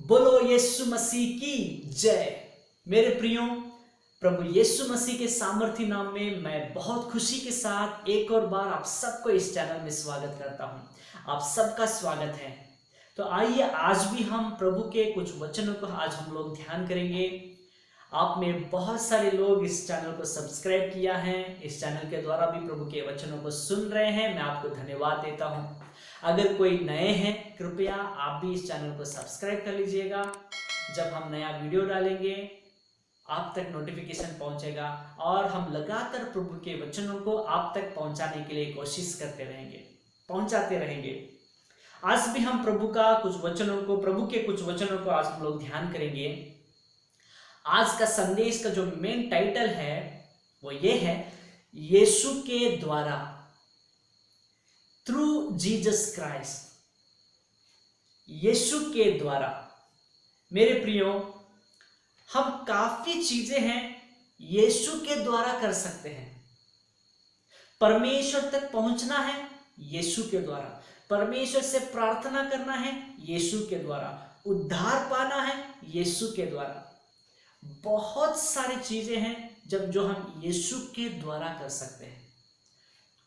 बोलो यीशु मसीह की जय। मेरे प्रियो, प्रभु यीशु मसीह के सामर्थी नाम में मैं बहुत खुशी के साथ एक और बार आप सबको इस चैनल में स्वागत करता हूं। आप सबका स्वागत है। तो आइए आज भी हम प्रभु के कुछ वचनों को आज हम लोग ध्यान करेंगे। आप में बहुत सारे लोग इस चैनल को सब्सक्राइब किया है, इस चैनल के द्वारा भी प्रभु के वचनों को सुन रहे हैं। मैं आपको धन्यवाद देता हूं। अगर कोई नए हैं, कृपया आप भी इस चैनल को सब्सक्राइब कर लीजिएगा। जब हम नया वीडियो डालेंगे आप तक नोटिफिकेशन पहुंचेगा और हम लगातार प्रभु के वचनों को आप तक पहुंचाने के लिए कोशिश करते रहेंगे, पहुंचाते रहेंगे। आज भी हम प्रभु के कुछ वचनों को आज हम लोग ध्यान करेंगे। आज का संदेश का जो मेन टाइटल है वो ये है, यीशु के द्वारा, थ्रू जीसस क्राइस्ट। यीशु के द्वारा। मेरे प्रियो, हम काफी चीजें हैं यीशु के द्वारा कर सकते हैं। परमेश्वर तक पहुंचना है यीशु के द्वारा, परमेश्वर से प्रार्थना करना है यीशु के द्वारा, उद्धार पाना है यीशु के द्वारा। बहुत सारी चीजें हैं जो हम यीशु के द्वारा कर सकते हैं।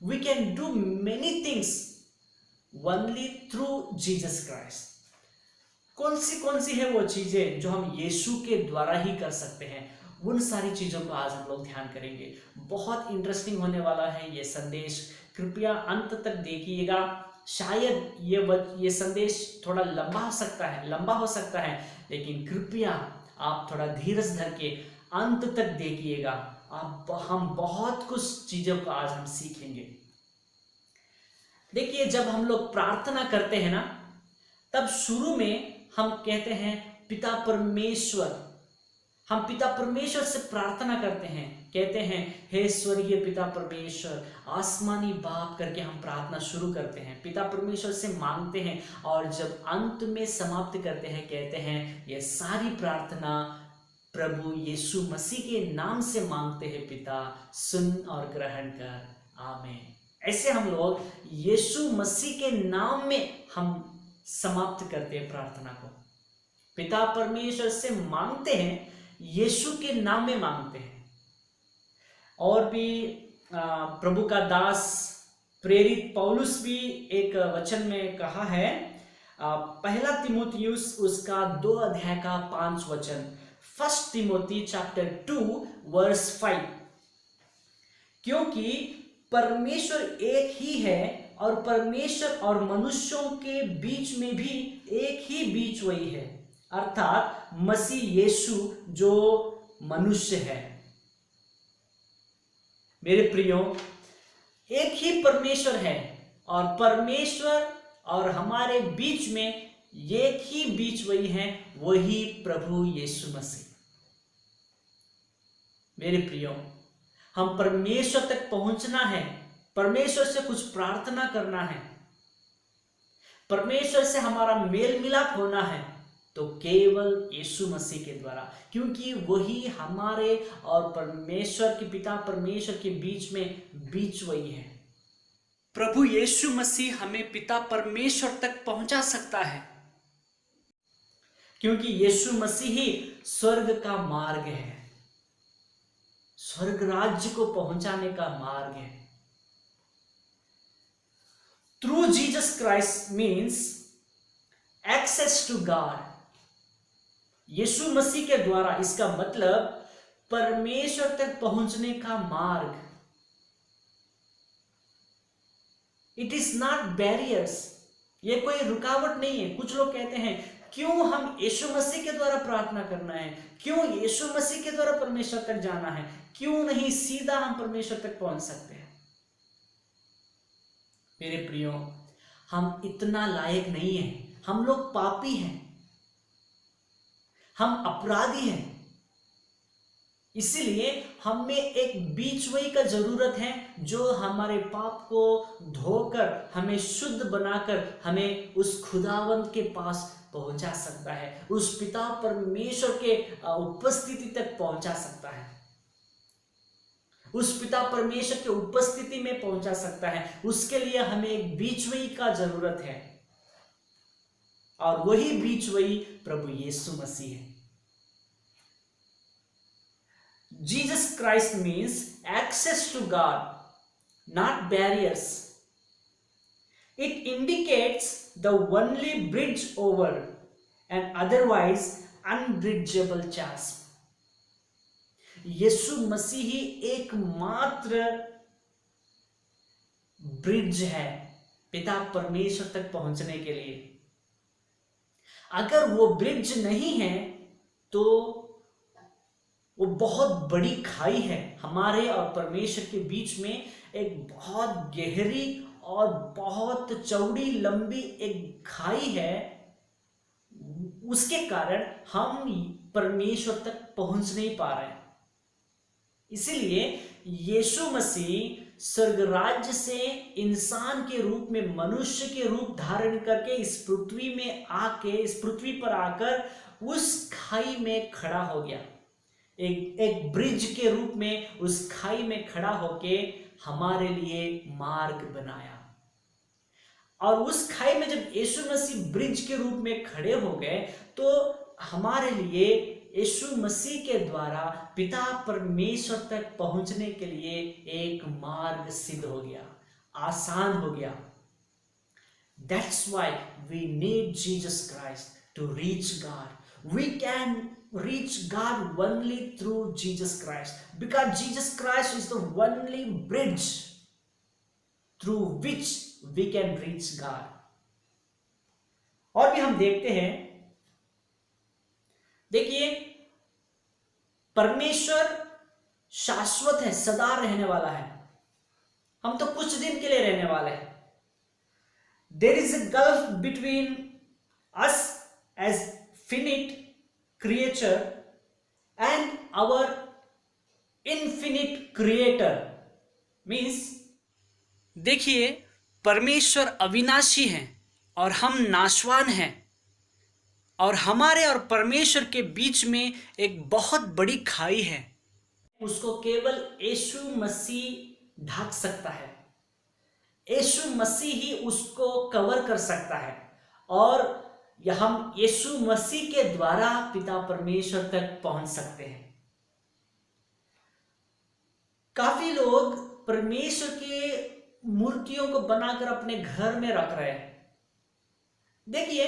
We can do many things only through Jesus Christ. कौन सी है वो चीजें जो हम यीशु के द्वारा ही कर सकते हैं? उन सारी चीजों को आज हम लोग ध्यान करेंगे। बहुत इंटरेस्टिंग होने वाला है ये संदेश, कृपया अंत तक देखिएगा। शायद ये संदेश थोड़ा लंबा हो सकता है, लेकिन कृपया आप थोड़ा धीरज धर के अंत तक देखिएगा। हम बहुत कुछ चीजों को आज हम सीखेंगे। देखिए, जब हम लोग प्रार्थना करते हैं ना, तब शुरू में हम कहते हैं पिता परमेश्वर। हम पिता परमेश्वर से प्रार्थना करते हैं, कहते हैं हे स्वर्गीय पिता परमेश्वर, आसमानी बाप करके हम प्रार्थना शुरू करते हैं, पिता परमेश्वर से मांगते हैं। और जब अंत में समाप्त करते हैं, कहते हैं ये सारी प्रार्थना प्रभु यीशु मसीह के नाम से मांगते हैं पिता, सुन और ग्रहण कर, आमीन। ऐसे हम लोग यीशु मसीह के नाम में हम समाप्त करते हैं प्रार्थना को। पिता परमेश्वर से मांगते हैं, यीशु के नाम में मांगते हैं। और भी प्रभु का दास प्रेरित पौलुस भी एक वचन में कहा है, पहला तीमुथियुस उसका 2 अध्याय का 5 वचन, 1 तिमोथी चैप्टर 2 वर्स 5, क्योंकि परमेश्वर एक ही है और परमेश्वर और मनुष्यों के बीच में भी एक ही बीच वही है, अर्थात मसीह यीशु जो मनुष्य है। मेरे प्रियो, एक ही परमेश्वर है और परमेश्वर और हमारे बीच में एक ही बीच वही है, वही प्रभु यीशु मसीह। मेरे प्रियो, हम परमेश्वर तक पहुंचना है, परमेश्वर से कुछ प्रार्थना करना है, परमेश्वर से हमारा मेल मिलाप होना है, तो केवल यीशु मसीह के द्वारा, क्योंकि वही हमारे और परमेश्वर के पिता परमेश्वर के बीच में बीच वही है। प्रभु यीशु मसीह हमें पिता परमेश्वर तक पहुंचा सकता है, क्योंकि यीशु मसीह ही स्वर्ग का मार्ग है, स्वर्ग राज्य को पहुंचाने का मार्ग है। Through Jesus Christ means access to God. Yeshu Masih के द्वारा, इसका मतलब परमेश्वर तक पहुंचने का मार्ग। इट इज नॉट बैरियर्स, ये कोई रुकावट नहीं है। कुछ लोग कहते हैं क्यों हम यीशु मसीह के द्वारा प्रार्थना करना है, क्यों यीशु मसीह के द्वारा परमेश्वर तक जाना है, क्यों नहीं सीधा हम परमेश्वर तक पहुंच सकते हैं? मेरे प्रियो, हम इतना लायक नहीं हैं, हम लोग पापी हैं, हम अपराधी हैं। इसीलिए हमें एक बीचवई का जरूरत है, जो हमारे पाप को धोकर हमें शुद्ध बनाकर हमें उस खुदावंत के पास पहुंचा सकता है, उस पिता परमेश्वर के उपस्थिति तक पहुंचा सकता है, उस पिता परमेश्वर के उपस्थिति में पहुंचा सकता है। उसके लिए हमें एक बीचवई का जरूरत है। और वही बीच वही प्रभु यीशु मसीह है। Jesus Christ means access to God, not barriers. It indicates the only bridge over an otherwise unbridgeable chasm. यीशु मसीह ही एकमात्र ब्रिज है पिता परमेश्वर तक पहुंचने के लिए। अगर वो ब्रिज नहीं है तो वो बहुत बड़ी खाई है हमारे और परमेश्वर के बीच में, एक बहुत गहरी और बहुत चौड़ी लंबी एक खाई है। उसके कारण हम परमेश्वर तक पहुंच नहीं पा रहे हैं। इसीलिए यीशु मसीह स्वर्ग राज्य से इंसान के रूप में, मनुष्य के रूप धारण करके इस पृथ्वी पर आकर उस खाई में खड़ा हो गया। एक ब्रिज के रूप में उस खाई में खड़ा होके हमारे लिए मार्ग बनाया। और उस खाई में जब यीशु मसीह ब्रिज के रूप में खड़े हो गए तो हमारे लिए यीशु मसीह के द्वारा पिता परमेश्वर तक पहुंचने के लिए एक मार्ग सिद्ध हो गया, आसान हो गया। That's why we need Jesus Christ to reach God. We can reach God only through Jesus Christ, because Jesus Christ is the only bridge through which we can reach God. और भी हम देखते हैं, देखिए परमेश्वर शाश्वत है, सदा रहने वाला है। हम तो कुछ दिन के लिए रहने वाले हैं। There is a gulf between us as finite creature and our infinite creator. Means, देखिए परमेश्वर अविनाशी है और हम नाशवान हैं, और हमारे और परमेश्वर के बीच में एक बहुत बड़ी खाई है। उसको केवल यीशु मसीह ढक सकता है, यीशु मसीह ही उसको कवर कर सकता है, और हम यीशु मसीह के द्वारा पिता परमेश्वर तक पहुंच सकते हैं। काफी लोग परमेश्वर की मूर्तियों को बनाकर अपने घर में रख रहे हैं। देखिए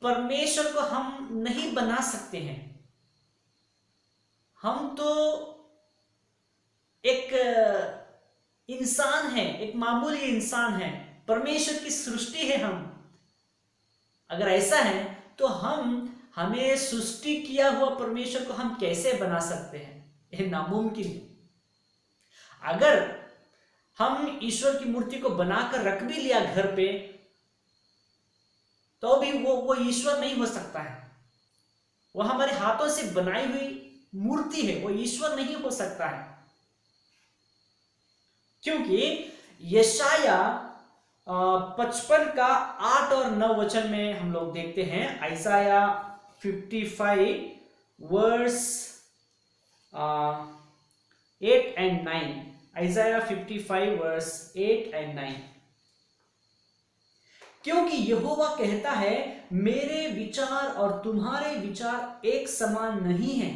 परमेश्वर को हम नहीं बना सकते हैं, हम तो एक इंसान है, एक मामूली इंसान है, परमेश्वर की सृष्टि है हम। अगर ऐसा है तो हमें सृष्टि किया हुआ परमेश्वर को हम कैसे बना सकते हैं? यह नामुमकिन है। अगर हम ईश्वर की मूर्ति को बनाकर रख भी लिया घर पे तो भी वो ईश्वर नहीं हो सकता है। वो हमारे हाथों से बनाई हुई मूर्ति है, वो ईश्वर नहीं हो सकता है। क्योंकि यशाया 55 का 8 और 9 वचन में हम लोग देखते हैं, आइसाया 55 वर्स 8 and 9, आइसाया 55 वर्स 8 and 9। क्योंकि यहोवा कहता है, मेरे विचार और तुम्हारे विचार एक समान नहीं है,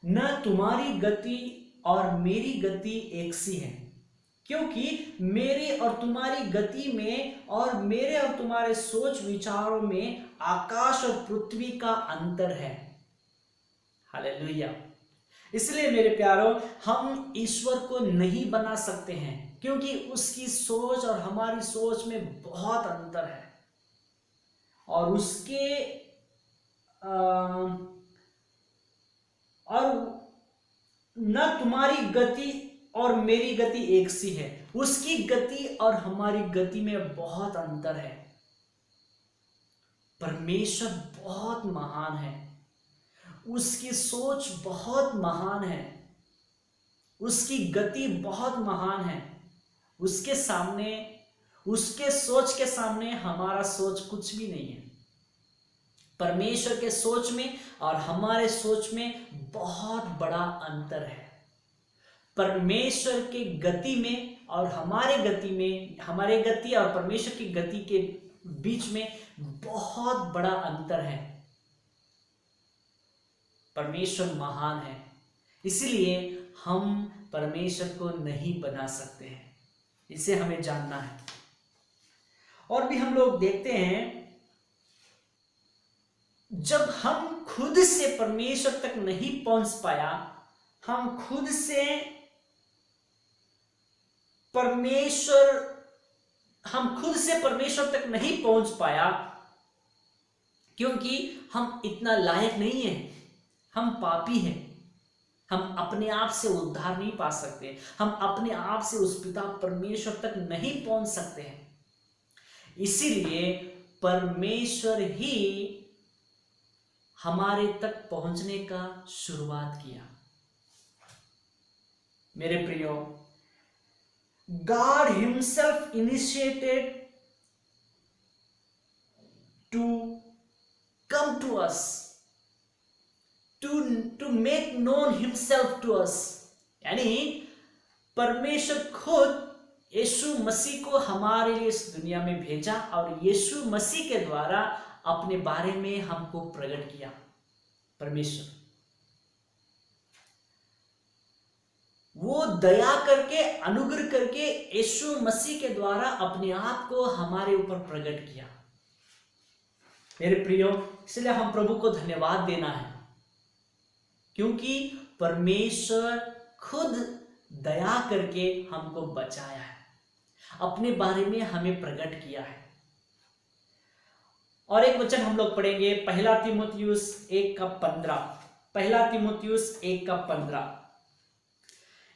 न तुम्हारी गति और मेरी गति एक सी है। क्योंकि मेरे और तुम्हारी गति में और मेरे और तुम्हारे सोच विचारों में आकाश और पृथ्वी का अंतर है। हालेलुया। इसलिए मेरे प्यारों, हम ईश्वर को नहीं बना सकते हैं, क्योंकि उसकी सोच और हमारी सोच में बहुत अंतर है, और उसके और न तुम्हारी गति और मेरी गति एक सी है, उसकी गति और हमारी गति में बहुत अंतर है। परमेश्वर बहुत महान है, उसकी सोच बहुत महान है, उसकी गति बहुत महान है। उसके सामने, उसके सोच के सामने हमारा सोच कुछ भी नहीं है। परमेश्वर के सोच में और हमारे सोच में बहुत बड़ा अंतर है। परमेश्वर की गति में और हमारे गति में, हमारे गति और परमेश्वर की गति के बीच में बहुत बड़ा अंतर है। परमेश्वर महान है, इसलिए हम परमेश्वर को नहीं बना सकते हैं, इसे हमें जानना है। और भी हम लोग देखते हैं, जब हम खुद से परमेश्वर तक नहीं पहुंच पाया, हम खुद से परमेश्वर तक नहीं पहुंच पाया, क्योंकि हम इतना लायक नहीं है, हम पापी हैं, हम अपने आप से उद्धार नहीं पा सकते, हम अपने आप से उस पिता परमेश्वर तक नहीं पहुंच सकते हैं। इसीलिए परमेश्वर ही हमारे तक पहुंचने का शुरुआत किया। मेरे प्रियो, God himself initiated to come to us, to make known himself to us। यानी परमेश्वर खुद यीशु मसीह को हमारे लिए इस दुनिया में भेजा और यीशु मसीह के द्वारा अपने बारे में हमको प्रकट किया। परमेश्वर वो दया करके, अनुग्रह करके यीशु मसीह के द्वारा अपने आप को हमारे ऊपर प्रकट किया। मेरे प्रियो, इसलिए हम प्रभु को धन्यवाद देना है, क्योंकि परमेश्वर खुद दया करके हमको बचाया है, अपने बारे में हमें प्रकट किया है। और एक वचन हम लोग पढ़ेंगे, पहला तीमुथियुस 1:15। पहला तीमुथियुस 1:15।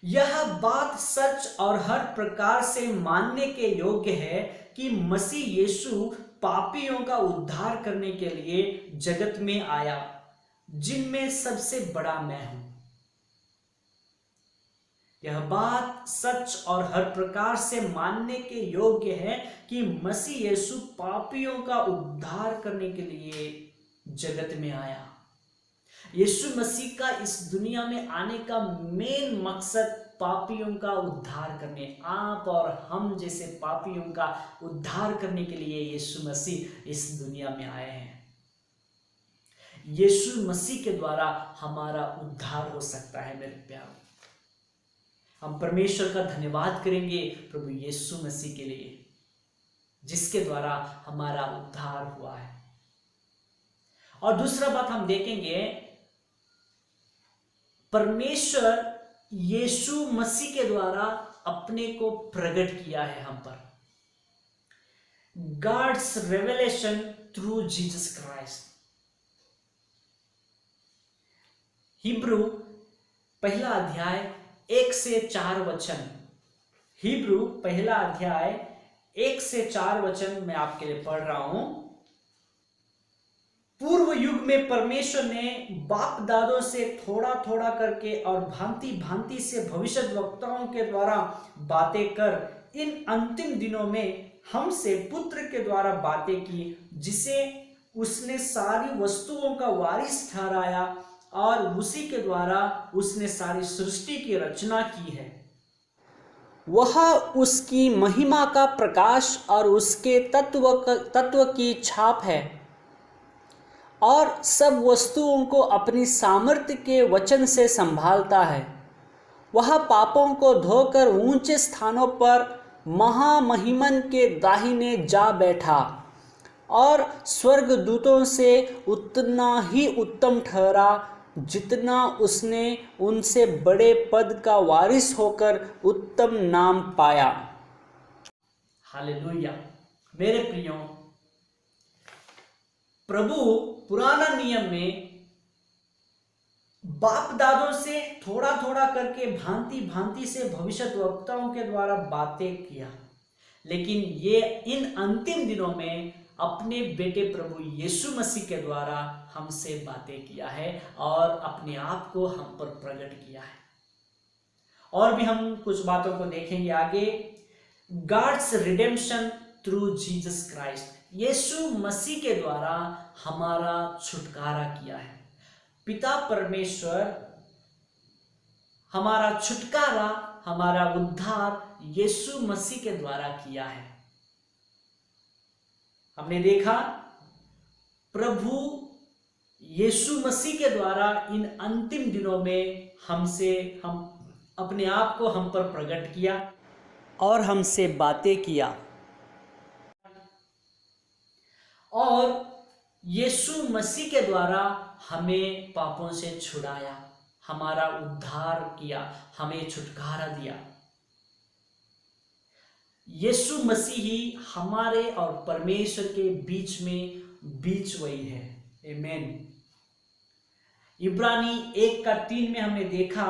यह बात सच और हर प्रकार से मानने के योग्य है कि मसीह यीशु पापियों का उद्धार करने के लिए जगत में आया, जिनमें सबसे बड़ा मैं हूं। यह बात सच और हर प्रकार से मानने के योग्य है कि मसीह यीशु पापियों का उद्धार करने के लिए जगत में आया। यीशु मसीह का इस दुनिया में आने का मेन मकसद पापियों का उद्धार करने, आप और हम जैसे पापियों का उद्धार करने के लिए यीशु मसीह इस दुनिया में आए हैं। यीशु मसीह के द्वारा हमारा उद्धार हो सकता है। मेरे प्यारे, हम परमेश्वर का धन्यवाद करेंगे प्रभु यीशु मसीह के लिए, जिसके द्वारा हमारा उद्धार हुआ है। और दूसरा बात हम देखेंगे, परमेश्वर यीशु मसीह के द्वारा अपने को प्रकट किया है हम पर। God's revelation through Jesus Christ। Hebrew पहला अध्याय 1 से 4 वचन। हिब्रू पहला अध्याय 1 से 4 वचन मैं आपके लिए पढ़ रहा हूं। पूर्व युग में परमेश्वर ने बाप दादों से थोड़ा थोड़ा करके और भांति भांति से भविष्यद्वक्ताओं के द्वारा बातें कर इन अंतिम दिनों में हमसे पुत्र के द्वारा बातें की, जिसे उसने सारी वस्तुओं का वारिस ठहराया और उसी के द्वारा उसने सारी सृष्टि की रचना की है। वह उसकी महिमा का प्रकाश और उसके तत्व की छाप है और सब वस्तुओं को अपनी सामर्थ्य के वचन से संभालता है। वह पापों को धोकर ऊंचे स्थानों पर महामहिमन के दाहिने जा बैठा और स्वर्गदूतों से उतना ही उत्तम ठहरा जितना उसने उनसे बड़े पद का वारिस होकर उत्तम नाम पाया। हालेलुया। मेरे प्रियो, प्रभु पुराना नियम में बाप दादों से थोड़ा थोड़ा करके भांति भांति से भविष्यद्वक्ताओं के द्वारा बातें किया, लेकिन ये इन अंतिम दिनों में अपने बेटे प्रभु यीशु मसीह के द्वारा हमसे बातें किया है और अपने आप को हम पर प्रकट किया है। और भी हम कुछ बातों को देखेंगे आगे। God's redemption through Jesus Christ. Yeshu Masih के द्वारा हमारा छुटकारा किया है। पिता परमेश्वर हमारा छुटकारा, हमारा उद्धार यीशु मसीह के द्वारा किया है। हमने देखा प्रभु यीशु मसीह के द्वारा इन अंतिम दिनों में हम अपने आप को हम पर प्रकट किया और हमसे बातें किया, और यीशु मसीह के द्वारा हमें पापों से छुड़ाया, हमारा उद्धार किया, हमें छुटकारा दिया। यीशु मसीह ही हमारे और परमेश्वर के बीच वही है। आमीन। इब्रानी 1:3 में हमने देखा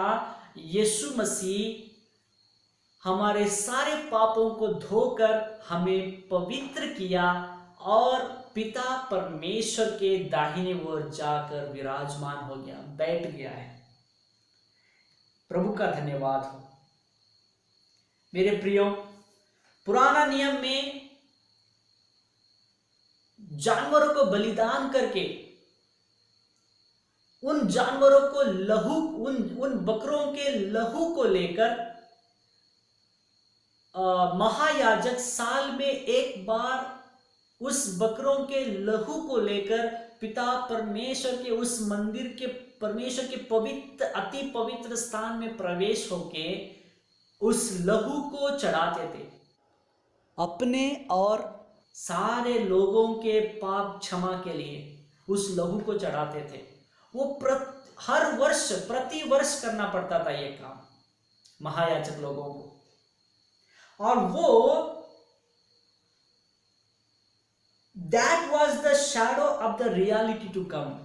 यीशु मसीह हमारे सारे पापों को धोकर हमें पवित्र किया और पिता परमेश्वर के दाहिने ओर जाकर विराजमान हो गया, बैठ गया है। प्रभु का धन्यवाद हो। मेरे प्रियो, पुराना नियम में जानवरों को बलिदान करके उन जानवरों को उन बकरों के लहू को लेकर महायाजक साल में एक बार उस बकरों के लहू को लेकर पिता परमेश्वर के उस मंदिर के परमेश्वर के पवित्र अति पवित्र स्थान में प्रवेश होके उस लहू को चढ़ाते थे, अपने और सारे लोगों के पाप क्षमा के लिए उस लहू को चढ़ाते थे। वो प्रति वर्ष करना पड़ता था ये काम महायाजक लोगों को, और वो that was the shadow of the reality to come.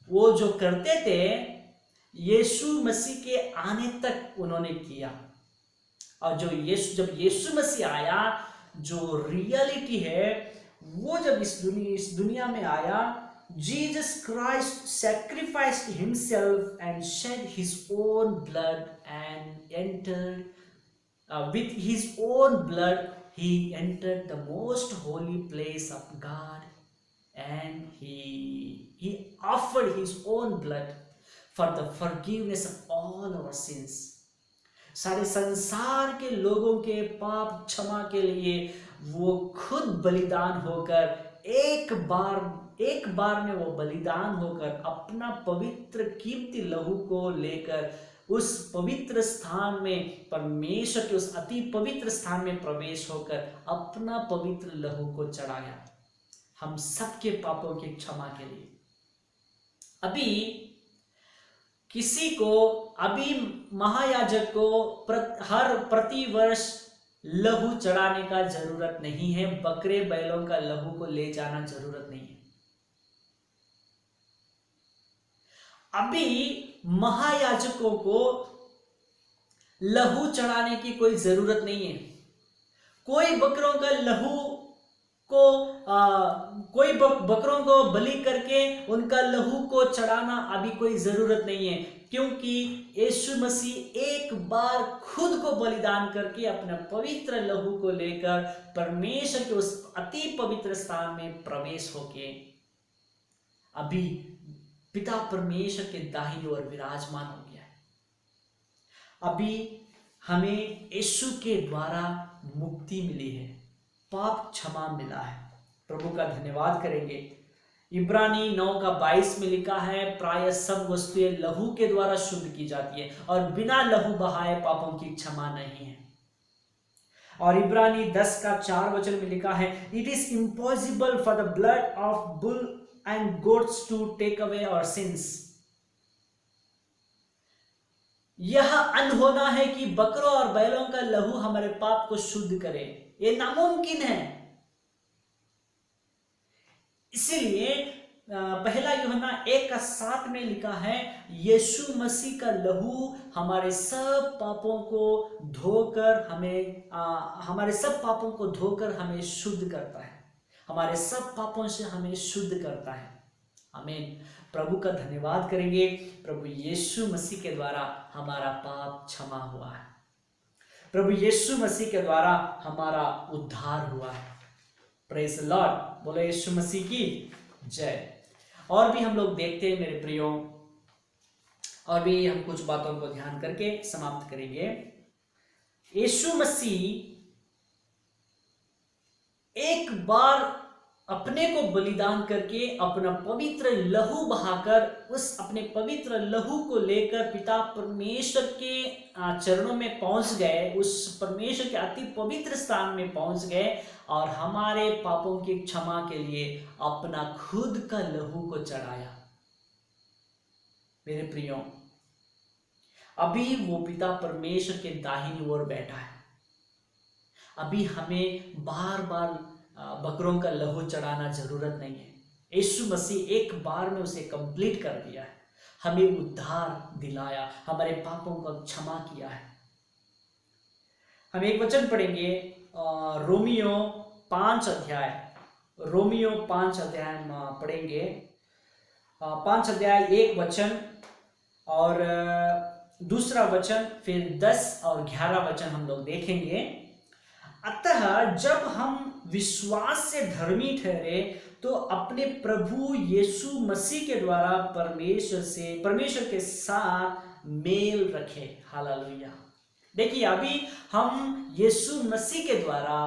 वो जो करते थे यीशु मसीह के आने तक उन्होंने किया, और जब यीशु मसीह आया, जो रियलिटी है वो जब इस दुनिया में आया, Jesus Christ sacrificed himself and shed his own blood and entered with his own blood he entered the most holy place of God, and he offered his own blood for the forgiveness of all our sins। सारे संसार के लोगों के पाप क्षमा के लिए वो खुद बलिदान होकर एक बार में वो बलिदान होकर अपना पवित्र कीमती लहू को लेकर उस पवित्र स्थान में परमेश्वर के उस अति पवित्र स्थान में प्रवेश होकर अपना पवित्र लहू को चढ़ाया हम सबके पापों की क्षमा के लिए। अभी महायाजक को हर प्रतिवर्ष लहू चढ़ाने का जरूरत नहीं है, बकरे बैलों का लहू को ले जाना जरूरत नहीं है। अभी महायाजकों को लहू चढ़ाने की कोई जरूरत नहीं है। कोई बकरों का लहू को कोई बकरों को बलि करके उनका लहू को चढ़ाना अभी कोई जरूरत नहीं है, क्योंकि यीशु मसीह एक बार खुद को बलिदान करके अपने पवित्र लहू को लेकर परमेश्वर के उस अति पवित्र स्थान में प्रवेश होके अभी पिता परमेश्वर के दाहिने ओर विराजमान हो गया है। अभी हमें यीशु के द्वारा मुक्ति मिली है, पाप क्षमा मिला है। प्रभु का धन्यवाद करेंगे। इब्रानी 9:22 में लिखा है, प्राय सब वस्तुएं लहू के द्वारा शुद्ध की जाती है और बिना लहू बहाए पापों की क्षमा नहीं है। और इब्रानी 10:4 में लिखा है, it is impossible for the blood of bull and goats to take away our sins. यह अनहोना है कि बकरों और बैलों का लहू हमारे पाप को शुद्ध करे, ये नामुमकिन है। इसीलिए पहला यूहन्ना 1:7 में लिखा है, यीशु मसीह का लहू हमारे सब पापों को धोकर हमें शुद्ध करता है, हमारे सब पापों से हमें शुद्ध करता है। आमीन। प्रभु का धन्यवाद करेंगे। प्रभु यीशु मसीह के द्वारा हमारा पाप क्षमा हुआ है, प्रभु यीशु मसीह के द्वारा हमारा उद्धार हुआ है। Praise the Lord. बोलो यीशु मसीह की जय। और भी हम लोग देखते हैं मेरे प्रियो, और भी हम कुछ बातों को ध्यान करके समाप्त करेंगे। यीशु मसीह एक बार अपने को बलिदान करके अपना पवित्र लहू बहाकर उस अपने पवित्र लहू को लेकर पिता परमेश्वर के चरणों में पहुंच गए, उस परमेश्वर के अति पवित्र स्थान में पहुंच गए और हमारे पापों की क्षमा के लिए अपना खुद का लहू को चढ़ाया। मेरे प्रियो, अभी वो पिता परमेश्वर के दाहिनी ओर बैठा है। अभी हमें बार बार बकरों का लहू चढ़ाना जरूरत नहीं है। यीशु मसीह एक बार में उसे कंप्लीट कर दिया है, हमें उद्धार दिलाया, हमारे पापों को क्षमा किया है। हम एक वचन पढ़ेंगे, रोमियो 5 अध्याय पढ़ेंगे, 5 अध्याय 1 वचन और दूसरा वचन, फिर 10 और 11 वचन हम लोग देखेंगे। अतः जब हम विश्वास से धर्मी ठहरे तो अपने प्रभु यीशु मसीह के द्वारा परमेश्वर के साथ मेल रखे। हालेलुया। देखिए, अभी हम यीशु मसीह के द्वारा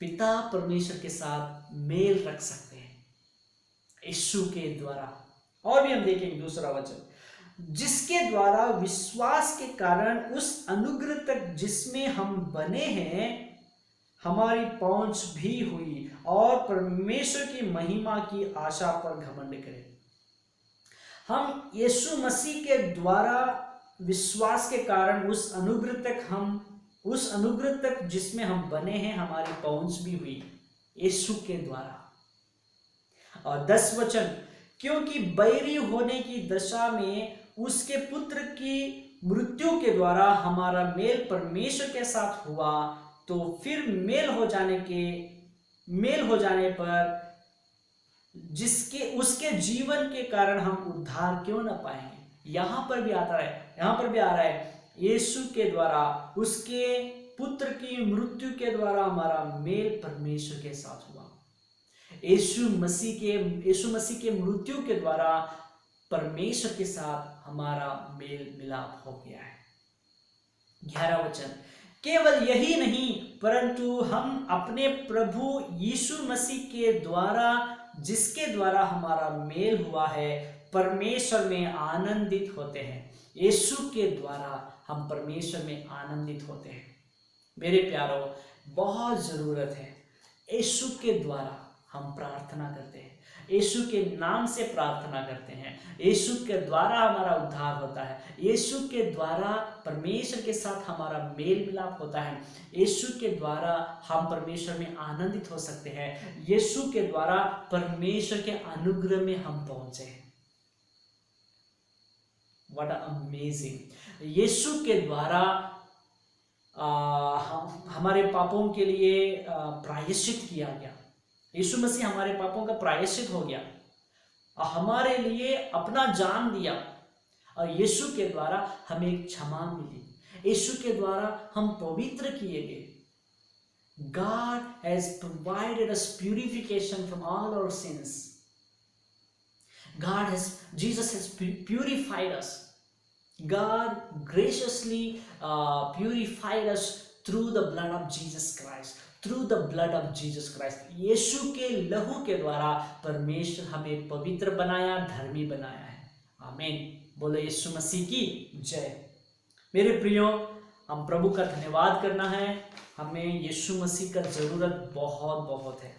पिता परमेश्वर के साथ मेल रख सकते हैं, यीशु के द्वारा। और भी हम देखेंगे दूसरा वचन, जिसके द्वारा विश्वास के कारण उस अनुग्रह तक जिसमें हम बने हैं हमारी पहुंच भी हुई और परमेश्वर की महिमा की आशा पर घमंड करें। हम यीशु मसीह के द्वारा विश्वास के कारण उस अनुग्रह तक जिसमें हम बने हैं हमारी पहुंच भी हुई, यीशु के द्वारा। और 10 वचन, क्योंकि बैरी होने की दशा में उसके पुत्र की मृत्यु के द्वारा हमारा मेल परमेश्वर के साथ हुआ, तो फिर मेल हो जाने पर उसके जीवन के कारण हम उद्धार क्यों न पाएंगे। यहां पर भी आ रहा है यीशु के द्वारा, उसके पुत्र की मृत्यु के द्वारा हमारा मेल परमेश्वर के साथ हुआ। यीशु मसीह के मृत्यु के द्वारा परमेश्वर के साथ हमारा मेल मिलाप हो गया है। 11 वचन, केवल यही नहीं परंतु हम अपने प्रभु यीशु मसीह के द्वारा, जिसके द्वारा हमारा मेल हुआ है, परमेश्वर में आनंदित होते हैं। यीशु के द्वारा हम परमेश्वर में आनंदित होते हैं। मेरे प्यारों, बहुत जरूरत है, यीशु के द्वारा हम प्रार्थना करते हैं, यीशु के नाम से प्रार्थना करते हैं, यीशु के द्वारा हमारा उद्धार होता है, यीशु के द्वारा परमेश्वर के साथ हमारा मेल मिलाप होता है, यीशु के द्वारा हम परमेश्वर में आनंदित हो सकते हैं, यीशु के द्वारा परमेश्वर के अनुग्रह में हम पहुंचे हैं। What amazing. यीशु के द्वारा हमारे पापों के लिए प्रायश्चित किया गया। यीशु मसीह हमारे पापों का प्रायश्चित हो गया, हमारे लिए अपना जान दिया और यीशु के द्वारा हमें क्षमा मिली, यीशु के द्वारा हम पवित्र किए गए। God has provided us purification from all our sins. Jesus has purified us. God graciously purified us through the blood of Jesus Christ. Through the blood of Jesus Christ. यीशु के लहू के द्वारा परमेश्वर हमें पवित्र बनाया, धर्मी बनाया है। आमीन। बोलो यीशु मसीह की जय। मेरे प्रियो, हम प्रभु का धन्यवाद करना है, हमें यीशु मसीह का जरूरत बहुत बहुत है।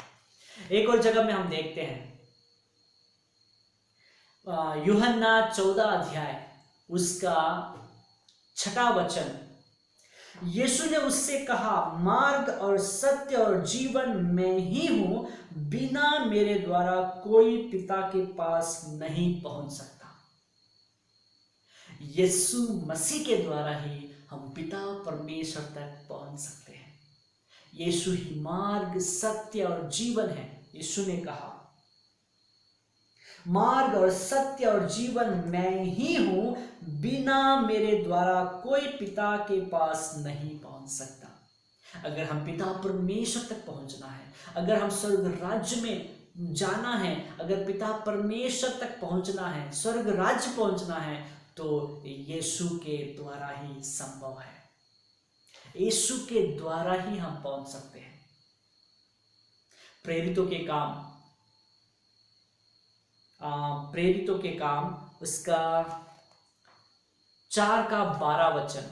एक और जगह में हम देखते हैं, यूहन्ना 14 अध्याय उसका 6 वचन, यीशु ने उससे कहा, मार्ग और सत्य और जीवन मैं ही हूं, बिना मेरे द्वारा कोई पिता के पास नहीं पहुंच सकता। यीशु मसीह के द्वारा ही हम पिता परमेश्वर तक पहुंच सकते हैं। यीशु ही मार्ग, सत्य और जीवन है। यीशु ने कहा, मार्ग और सत्य और जीवन मैं ही हूं, बिना मेरे द्वारा कोई पिता के पास नहीं पहुंच सकता। अगर हम पिता परमेश्वर तक पहुंचना है, अगर हम स्वर्ग राज्य में जाना है, अगर पिता परमेश्वर तक पहुंचना है, स्वर्ग राज्य पहुंचना है, तो यीशु के द्वारा ही संभव है। यीशु के द्वारा ही हम पहुंच सकते हैं। प्रेरितों के काम प्रेरितों के काम उसका 4:12।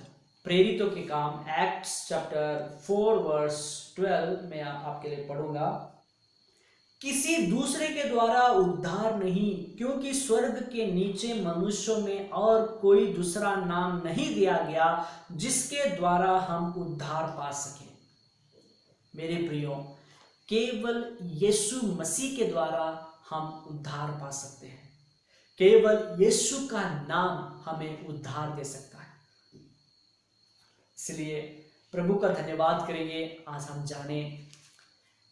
प्रेरितों के काम एक्ट्स चैप्टर 4:12 में आपके लिए पढ़ूंगा। किसी दूसरे के द्वारा उद्धार नहीं, क्योंकि स्वर्ग के नीचे मनुष्यों में और कोई दूसरा नाम नहीं दिया गया जिसके द्वारा हम उद्धार पा सकें। मेरे प्रियो, केवल यीशु मसीह के द्वारा हम उद्धार पा सकते हैं। केवल यीशु का नाम हमें उद्धार दे सकता है। इसलिए प्रभु का धन्यवाद करेंगे। आज हम जाने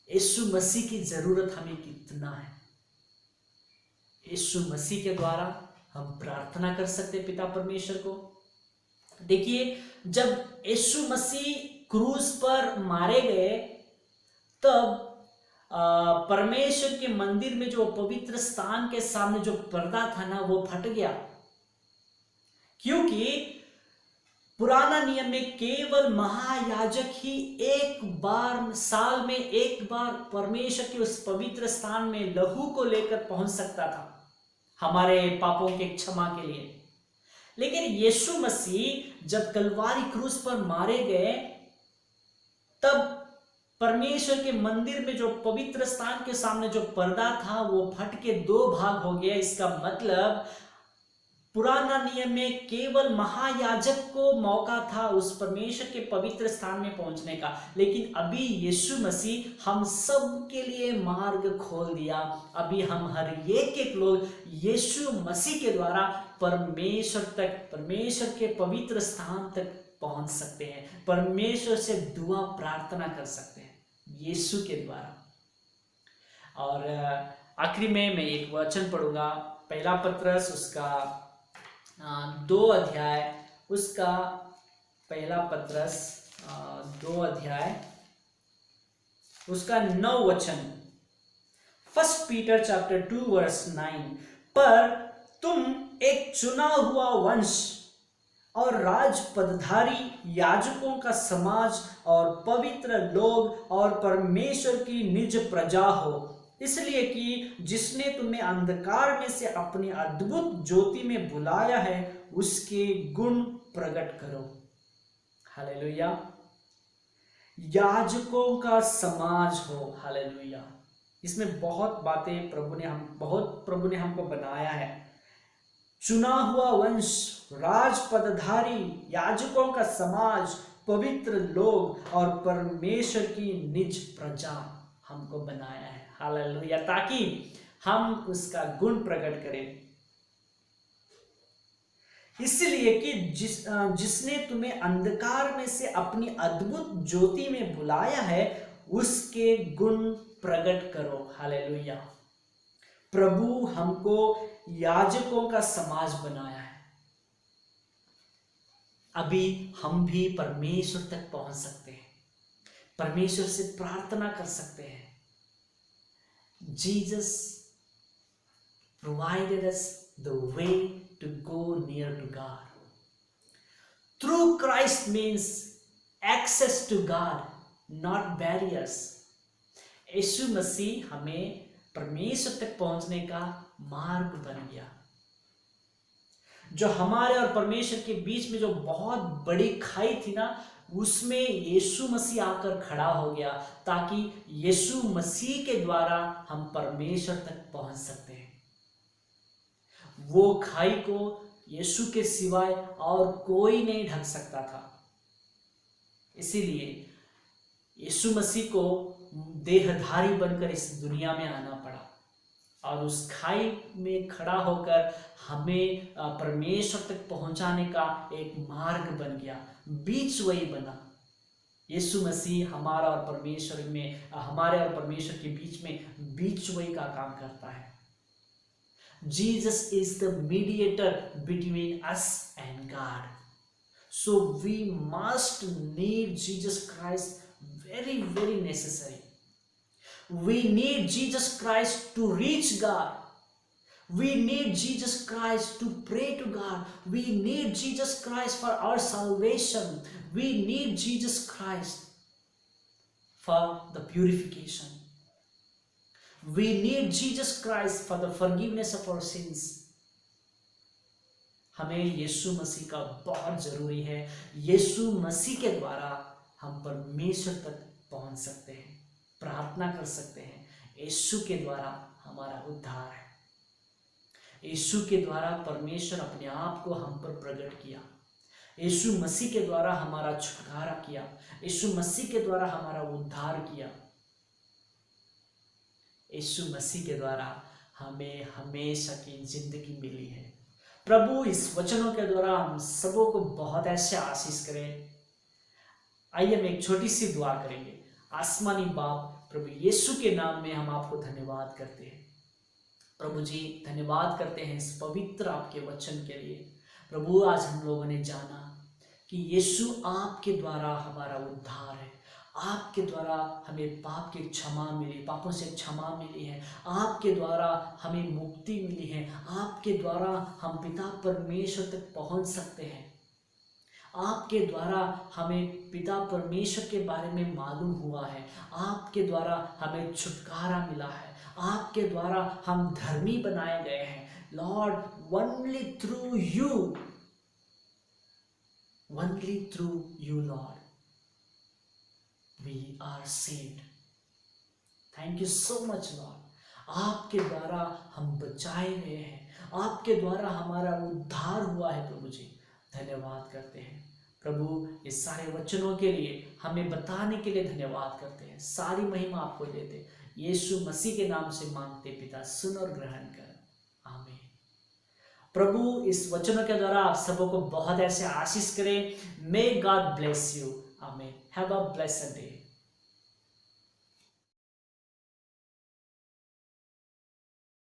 यीशु मसीह की जरूरत हमें कितना है। यीशु मसीह के द्वारा हम प्रार्थना कर सकते पिता परमेश्वर को। देखिए, जब यीशु मसीह क्रूस पर मारे गए तब परमेश्वर के मंदिर में जो पवित्र स्थान के सामने जो पर्दा था ना, वो फट गया। क्योंकि पुराना नियम में केवल महायाजक ही एक बार साल में एक बार परमेश्वर के उस पवित्र स्थान में लहू को लेकर पहुंच सकता था हमारे पापों के क्षमा के लिए। लेकिन यीशु मसीह जब कलवारी क्रूस पर मारे गए तब परमेश्वर के मंदिर में जो पवित्र स्थान के सामने जो पर्दा था वो फट के 2 भाग हो गया। इसका मतलब पुराना नियम में केवल महायाजक को मौका था उस परमेश्वर के पवित्र स्थान में पहुंचने का, लेकिन अभी यीशु मसीह हम सब के लिए मार्ग खोल दिया। अभी हम हर एक लोग यीशु मसीह के द्वारा परमेश्वर तक, परमेश्वर के पवित्र स्थान तक पहुंच सकते हैं। परमेश्वर से दुआ प्रार्थना कर सकते हैं यीशु के द्वारा। और आखिरी में मैं एक वचन पढ़ूंगा, पहला पत्रस उसका 2 अध्याय, उसका पहला पत्रस 2 अध्याय उसका 9 वचन। 1 पीटर चैप्टर 2:9। पर तुम एक चुना हुआ वंश और राज पदधारी, याजकों का समाज और पवित्र लोग और परमेश्वर की निज प्रजा हो, इसलिए कि जिसने तुम्हें अंधकार में से अपनी अद्भुत ज्योति में बुलाया है उसके गुण प्रकट करो। हालेलुया। याजकों का समाज हो। हालेलुया। इसमें बहुत बातें प्रभु ने हमको बनाया है। चुना हुआ वंश, राज पदधारी, याजकों का समाज, पवित्र लोग और परमेश्वर की निज प्रजा हमको बनाया है। हालेलुया। ताकि हम उसका गुण प्रकट करें। इसलिए कि जिसने तुम्हें अंधकार में से अपनी अद्भुत ज्योति में बुलाया है उसके गुण प्रकट करो। हालेलुया। प्रभु हमको याजकों का समाज बनाया है। अभी हम भी परमेश्वर तक पहुंच सकते हैं, परमेश्वर से प्रार्थना कर सकते हैं। Jesus provided us the way to go near to God. Through Christ means access to God, not barriers. यीशु मसीह हमें परमेश्वर तक पहुंचने का मार्ग बन गया। जो हमारे और परमेश्वर के बीच में जो बहुत बड़ी खाई थी ना, उसमें यीशु मसीह आकर खड़ा हो गया ताकि यीशु मसीह के द्वारा हम परमेश्वर तक पहुंच सकते हैं। वो खाई को यीशु के सिवाय और कोई नहीं ढक सकता था। इसीलिए यीशु मसीह को देहधारी बनकर इस दुनिया में आना पड़ा और उस खाई में खड़ा होकर हमें परमेश्वर तक पहुंचाने का एक मार्ग बन गया, बीच वही बना। यीशु मसीह हमारे और परमेश्वर के बीच में बीच वही का काम करता है। Jesus is the mediator between us and God. So we must need Jesus Christ, very, very necessary. We need Jesus Christ to reach God. We need Jesus Christ to pray to God. We need Jesus Christ for our salvation. We need Jesus Christ for the purification. We need Jesus Christ for the forgiveness of our sins. हमें यीशु मसीह का बहुत जरूरी है। यीशु मसीह के द्वारा हम परमेश्वर तक पहुंच सकते हैं, प्रार्थना कर सकते हैं। यीशु के द्वारा हमारा उद्धार है। यीशु के द्वारा परमेश्वर अपने आप को हम पर प्रकट किया। यीशु मसीह के द्वारा हमारा छुटकारा किया। यीशु मसीह के द्वारा हमारा उद्धार किया। यीशु मसीह के द्वारा हमें हमेशा की जिंदगी मिली है। प्रभु इस वचनों के द्वारा हम सबों को बहुत ऐसे आशीष करें। आइए हम एक छोटी सी दुआ करेंगे। आसमानी बाप, प्रभु यीशु के नाम में हम आपको धन्यवाद करते हैं। प्रभु जी, धन्यवाद करते हैं इस पवित्र आपके वचन के लिए। प्रभु, आज हम लोगों ने जाना कि यीशु आपके द्वारा हमारा उद्धार है। आपके द्वारा हमें पाप की क्षमा मिली, पापों से क्षमा मिली है। आपके द्वारा हमें मुक्ति मिली है। आपके द्वारा हम पिता परमेश्वर तक पहुंच सकते हैं। आपके द्वारा हमें पिता परमेश्वर के बारे में मालूम हुआ है। आपके द्वारा हमें छुटकारा मिला है। आपके द्वारा हम धर्मी बनाए गए हैं। Lord, only through you lord we are saved. Thank you so much lord. आपके द्वारा हम बचाए गए हैं। आपके द्वारा हमारा उद्धार हुआ है। प्रभु जी, धन्यवाद करते हैं। प्रभु, इस सारे वचनों के लिए हमें बताने के लिए धन्यवाद करते हैं। सारी महिमा आपको देते, यीशु मसीह के नाम से मांगते पिता, सुन और ग्रहण कर, आमीन। प्रभु इस वचनों के द्वारा आप सबों को बहुत ऐसे आशीष करें। मे गॉड ब्लेस यू, आमीन। Have a blessed day.